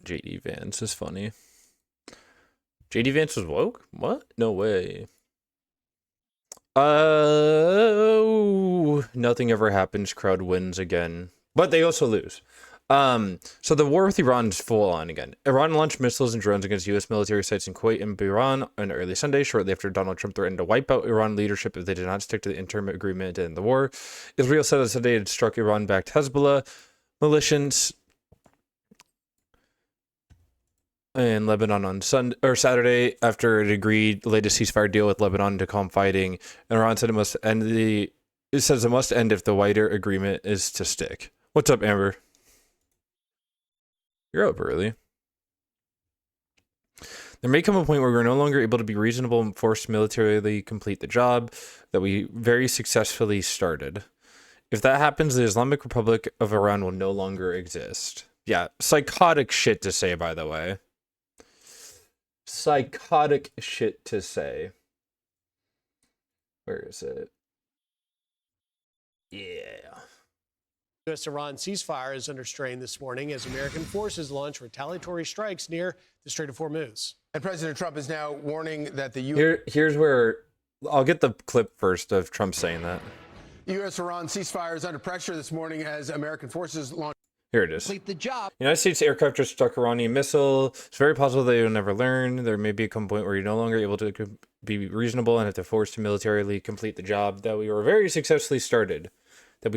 JD Vance is funny. JD Vance was woke? What? No way. Nothing ever happens. Crowd wins again, but they also lose. So the war with Iran is full on again. Iran launched missiles and drones against U.S. military sites in Kuwait and Bahrain on early Sunday, shortly after Donald Trump threatened to wipe out Iran leadership if they did not stick to the interim agreement to end the war. Israel said on Sunday it struck Iran-backed Hezbollah militias in Lebanon on Saturday after it agreed the latest ceasefire deal with Lebanon to calm fighting. Iran said it says it must end if the wider agreement is to stick. What's up, Amber? You're up early. There may come a point where we're no longer able to be reasonable and forced to militarily complete the job that we very successfully started. If that happens, the Islamic Republic of Iran will no longer exist. Yeah, psychotic shit to say, by the way. Psychotic shit to say. Where is it? Yeah. U.S.-Iran ceasefire is under strain this morning as American forces launch retaliatory strikes near the Strait of Hormuz. And President Trump is now warning that the U.S. Here's where I'll get the clip first of Trump saying that. U.S.-Iran ceasefire is under pressure this morning as American forces launch. Here it is. Complete the job. United States aircraft just struck Iranian missile. It's very possible they will never learn. There may be a point where you're no longer able to be reasonable and have to force to militarily complete the job that we very successfully started. If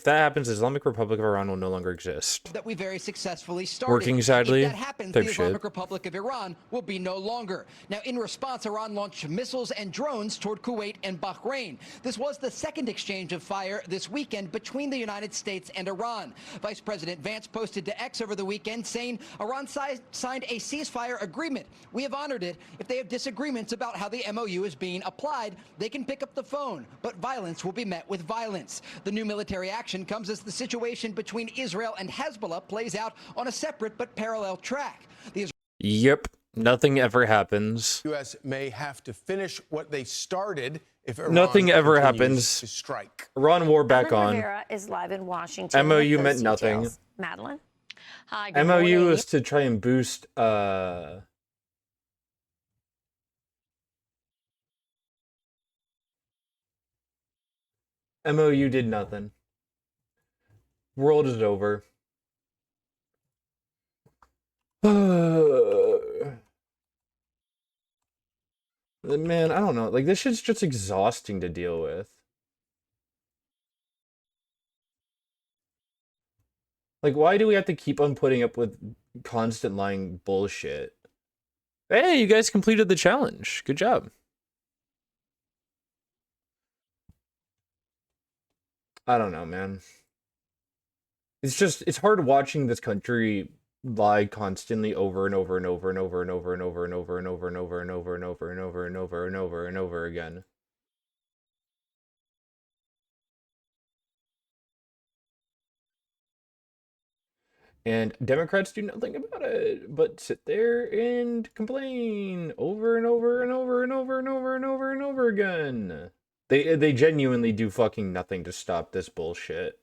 that happens, the Islamic Republic of Iran will no longer exist. That we very successfully started. Working sadly. If that happens, the Islamic Republic of Iran will be no longer. Now, in response, Iran launched missiles and drones toward Kuwait and Bahrain. This was the second exchange of fire this weekend between the United States and Iran. Vice President Vance posted to X over the weekend saying Iran signed a ceasefire agreement. We have honored it. If they have disagreements about how the MOU is being applied, they can pick up the phone, but violence will be met with violence. The new military action comes as the situation between Israel and Hezbollah plays out on a separate but parallel track. Yep, nothing ever happens. The U.S. may have to finish what they started if Iran nothing ever happens. To strike. Iran war back Evan on. Rivera is live in Washington. MOU meant nothing. Details. Madeline? Hi, good MOU morning. is to try and boost MOU did nothing. World is over. Man, I don't know. Like, this shit's just exhausting to deal with. Like, why do we have to keep on putting up with constant lying bullshit? Hey, you guys completed the challenge. Good job. I don't know, man. It's hard watching this country lie constantly over and over and over and over and over and over and over and over and over and over and over and over and over and over and over again. And Democrats do nothing about it, but sit there and complain over and over and over and over and over and over and over again. They genuinely do fucking nothing to stop this bullshit.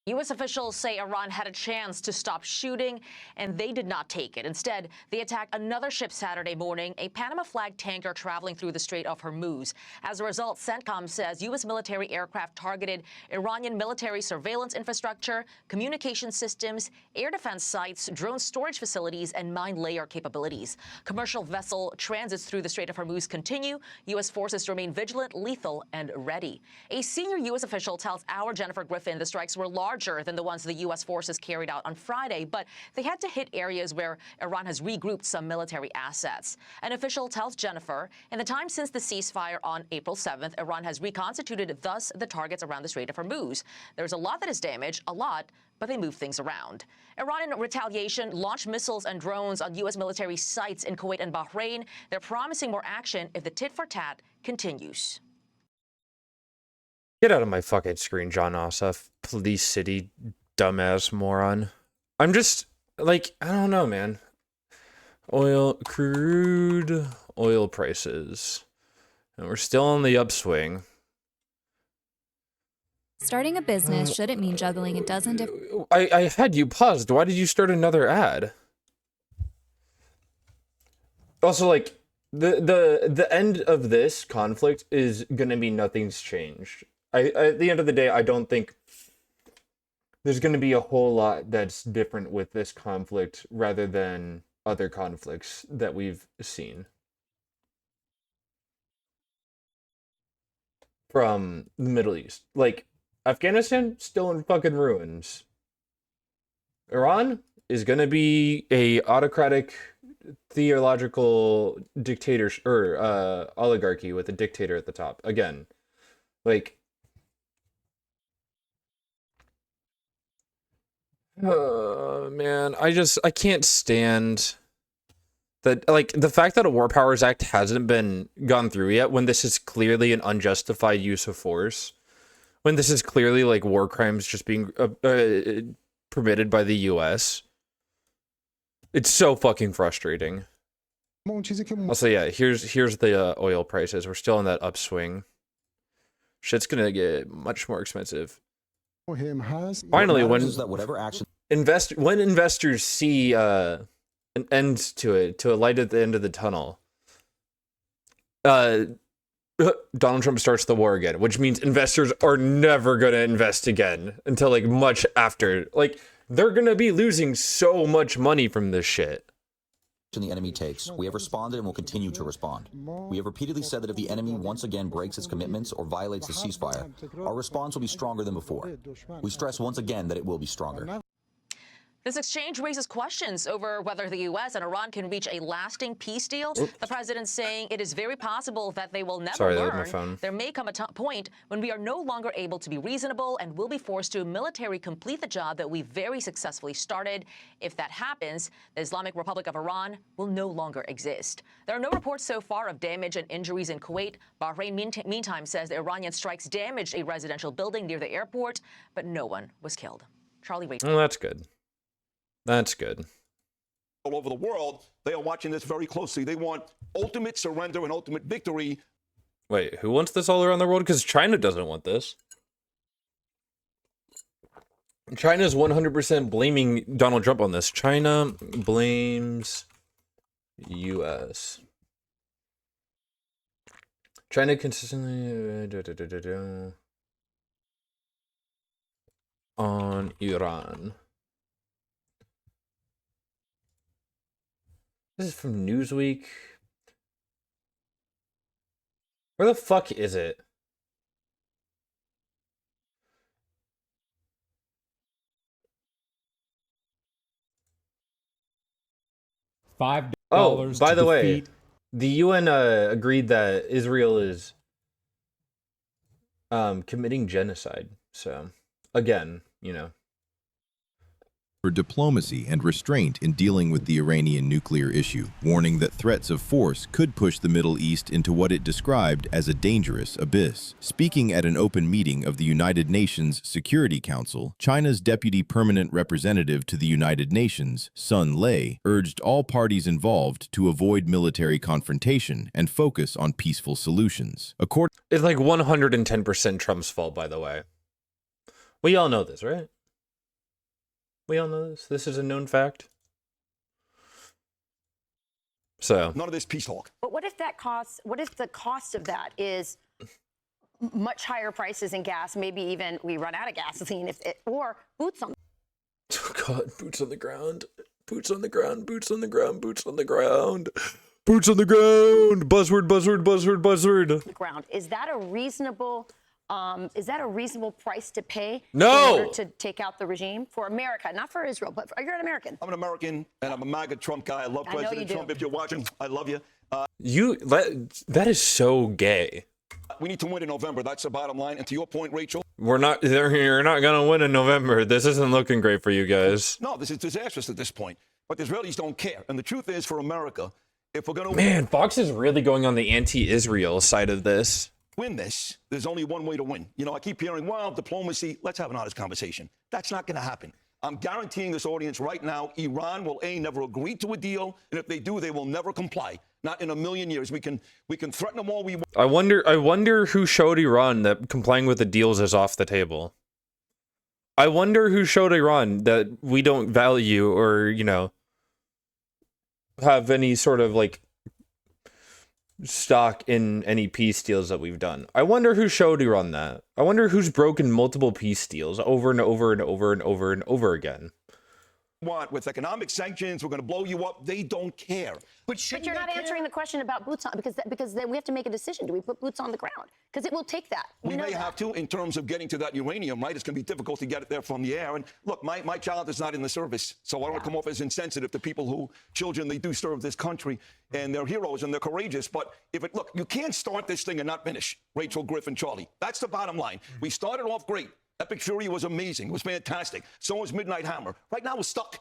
U.S. officials say Iran had a chance to stop shooting, and they did not take it. Instead, they attacked another ship Saturday morning, a Panama-flagged tanker traveling through the Strait of Hormuz. As a result, CENTCOM says U.S. military aircraft targeted Iranian military surveillance infrastructure, communication systems, air defense sites, drone storage facilities, and mine layer capabilities. Commercial vessel transits through the Strait of Hormuz continue. U.S. forces remain vigilant, lethal, and ready. A senior U.S. official tells our Jennifer Griffin the strikes were larger than the ones the U.S. forces carried out on Friday, but they had to hit areas where Iran has regrouped some military assets. An official tells Jennifer, in the time since the ceasefire on April 7th, Iran has reconstituted thus the targets around the Strait of Hormuz. There's a lot that is damaged, a lot, but they move things around. Iran, in retaliation, launched missiles and drones on U.S. military sites in Kuwait and Bahrain. They're promising more action if the tit-for-tat continues. Get out of my fucking screen, John Ossoff. Police City, dumbass moron. I'm just, like, I don't know, man. Crude oil prices. And we're still on the upswing. Starting a business shouldn't mean juggling a dozen different... I had you paused. Why did you start another ad? Also, like, the end of this conflict is gonna be nothing's changed. At the end of the day, I don't think there's gonna be a whole lot that's different with this conflict rather than other conflicts that we've seen from the Middle East. Like, Afghanistan, still in fucking ruins. Iran is gonna be a autocratic theological dictator or oligarchy with a dictator at the top again. Like, man, I can't stand that. Like, the fact that a War Powers Act hasn't been gone through yet, when this is clearly an unjustified use of force, when this is clearly like war crimes just being permitted by the US. It's so fucking frustrating. Also, yeah, here's the oil prices. We're still in that upswing. Shit's gonna get much more expensive. Finally, when investors see an end to it, to a light at the end of the tunnel, Donald Trump starts the war again, which means investors are never gonna invest again until like much after. Like, they're gonna be losing so much money from this shit. The enemy takes. We have responded and will continue to respond. We have repeatedly said that if the enemy once again breaks its commitments or violates the ceasefire, our response will be stronger than before. We stress once again that it will be stronger. This exchange raises questions over whether the U.S. and Iran can reach a lasting peace deal. Oops. The president saying it is very possible that they will never learn. There may come a point when we are no longer able to be reasonable and will be forced to military complete the job that we very successfully started. If that happens, the Islamic Republic of Iran will no longer exist. There are no reports so far of damage and injuries in Kuwait. Bahrain, meantime, says the Iranian strikes damaged a residential building near the airport, but no one was killed. Charlie Ray. Oh, that's good. That's good. All over the world, they are watching this very closely. They want ultimate surrender and ultimate victory. Wait, who wants this all around the world? Because China doesn't want this. China's 100% blaming Donald Trump on this. China blames U.S. China consistently on Iran. This is from Newsweek. Where the fuck is it? $5. Oh, by the way, the UN agreed that Israel is committing genocide. So, again, you know. For diplomacy and restraint in dealing with the Iranian nuclear issue, warning that threats of force could push the Middle East into what it described as a dangerous abyss. Speaking at an open meeting of the United Nations Security Council, China's Deputy Permanent Representative to the United Nations, Sun Lei, urged all parties involved to avoid military confrontation and focus on peaceful solutions. It's like 110% Trump's fault, by the way. We all know this, right? We all know this. This is a known fact. So none of this peace talk. But what if that costs? What if the cost of that is much higher prices in gas? Maybe even we run out of gasoline, or boots on. Oh God, boots on the ground, boots on the ground, boots on the ground, boots on the ground, boots on the ground. Buzzword, buzzword, buzzword, buzzword. The ground. Is that a reasonable? Is that a reasonable price to pay No. in order to take out the regime for America, not for Israel, but you're an American. I'm an American, and I'm a MAGA Trump guy. I love President Trump. If you're watching, I love you. That is so gay. We need to win in November. That's the bottom line. And to your point, Rachel, You're not gonna win in November. This isn't looking great for you guys. no, this is disastrous at this point. But the Israelis don't care. And the truth is, for America, if we're going to Man, Fox is really going on the anti-Israel side of this. win this, there's only one way to win. You know, I keep hearing, well, diplomacy, let's have an honest conversation. That's not going to happen. I'm guaranteeing this audience right now, Iran will never agree to a deal, and if they do, they will never comply. Not in a million years. We can threaten them all we want. I wonder who showed Iran that complying with the deals is off the table. I wonder who showed Iran that we don't value or, you know, have any sort of like stock in any peace deals that we've done. I wonder who showed Iran that. I wonder who's broken multiple peace deals over and over and over and over and over again. With economic sanctions, we're going to blow you up. They don't care. But you're not answering the question about boots on, because then we have to make a decision. Do we put boots on the ground? Because it will take that. We may have to in terms of getting to that uranium, right? It's going to be difficult to get it there from the air. And look, my child is not in the service, so I don't want to come off as insensitive to people who, children, they do serve this country, and they're heroes and they're courageous. But look, you can't start this thing and not finish, Rachel, Griffin, Charlie. That's the bottom line. We started off great. Epic Fury was amazing. It was fantastic. So was Midnight Hammer. Right now, we're stuck.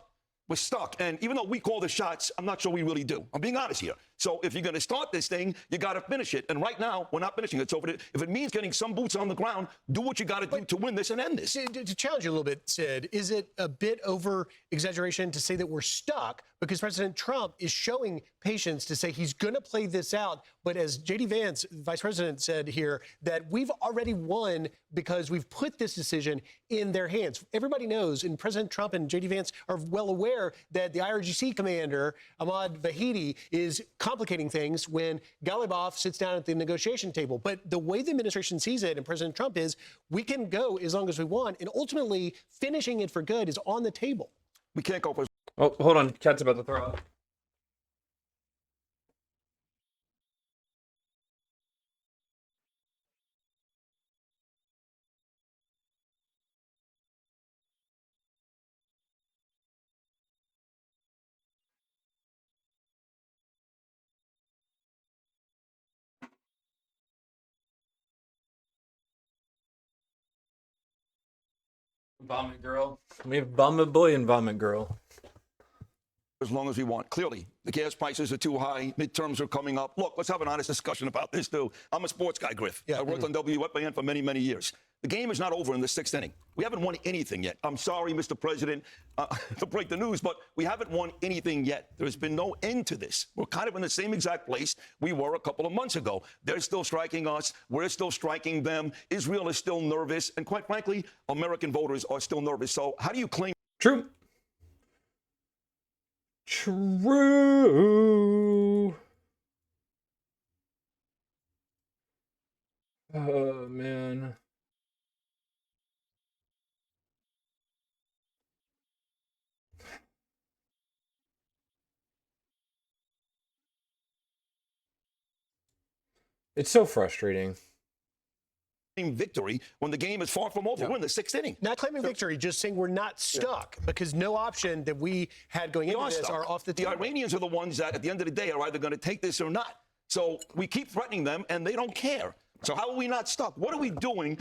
We're stuck. And even though we call the shots, I'm not sure we really do. I'm being honest here. So if you're going to start this thing, you got to finish it. And right now, we're not finishing it. So if it means getting some boots on the ground, do what you got to do to win this and end this. To challenge you a little bit, Sid, is it a bit over exaggeration to say that we're stuck because President Trump is showing patience to say he's going to play this out? But as J.D. Vance, Vice President, said here, that we've already won because we've put this decision in their hands. Everybody knows, and President Trump and J.D. Vance are well aware that the IRGC commander, Ahmad Vahidi, is complicating things when Ghalibaf sits down at the negotiation table. But the way the administration sees it and President Trump is, we can go as long as we want, and ultimately finishing it for good is on the table. We can't go for... Oh, hold on. Cat's about to throw up. Vomit girl. We have vomit boy and vomit girl. As long as we want. Clearly, the gas prices are too high. Midterms are coming up. Look, let's have an honest discussion about this, too. I'm a sports guy, Griff. I worked on WFAN for many, many years. The game is not over in the sixth inning. We haven't won anything yet. I'm sorry, Mr. President, to break the news, but we haven't won anything yet. There's been no end to this. We're kind of in the same exact place we were a couple of months ago. They're still striking us. We're still striking them. Israel is still nervous. And quite frankly, American voters are still nervous. So how do you claim... True. True. Oh, man. It's so frustrating. Victory when the game is far from over. We're in the sixth inning. Not claiming victory, just saying we're not stuck because no option that we had going into this are off the table. The Iranians are the ones that, at the end of the day, are either going to take this or not. So we keep threatening them, and they don't care. So how are we not stuck? What are we doing?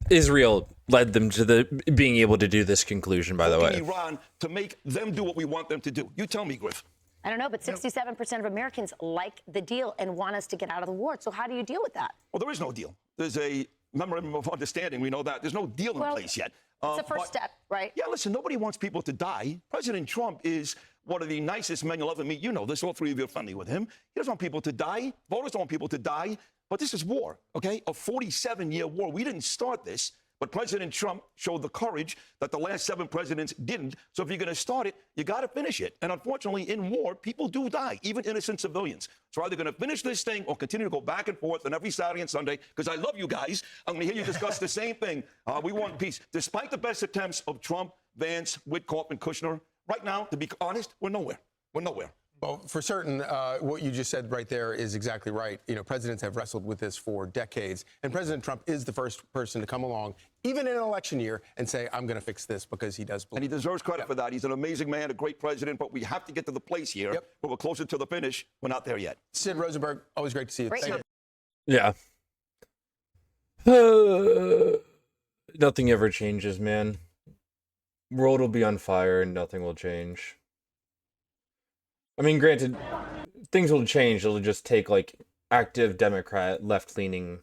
Israel led them to being able to do this conclusion, by the way. Iran to make them do what we want them to do. You tell me, Griff. I don't know, but 67% of Americans like the deal and want us to get out of the war. So how do you deal with that? Well, there is no deal. There's a memorandum of understanding. We know that. There's no deal in place yet. It's the first step, right? Yeah, listen, nobody wants people to die. President Trump is one of the nicest men you'll ever meet. You know this. All three of you are friendly with him. He doesn't want people to die. Voters don't want people to die. But this is war, okay? A 47-year war. We didn't start this. But President Trump showed the courage that the last 7 presidents didn't. So if you're going to start it, you got to finish it. And unfortunately, in war, people do die, even innocent civilians. So either going to finish this thing or continue to go back and forth on every Saturday and Sunday, because I love you guys. I'm going to hear you discuss the same thing. We want peace. Despite the best attempts of Trump, Vance, Witkoff, and Kushner, right now, to be honest, we're nowhere. We're nowhere. Well, for certain, what you just said right there is exactly right. You know, presidents have wrestled with this for decades, and President Trump is the first person to come along, even in an election year, and say, I'm going to fix this, because he does believe. And he deserves credit for that. He's an amazing man, a great president, but we have to get to the place here where we're closer to the finish. We're not there yet. Sid Rosenberg, always great to see you. Great. Yeah. Nothing ever changes, man. World will be on fire and nothing will change. I mean, granted, things will change. It'll just take, like, active Democrat, left-leaning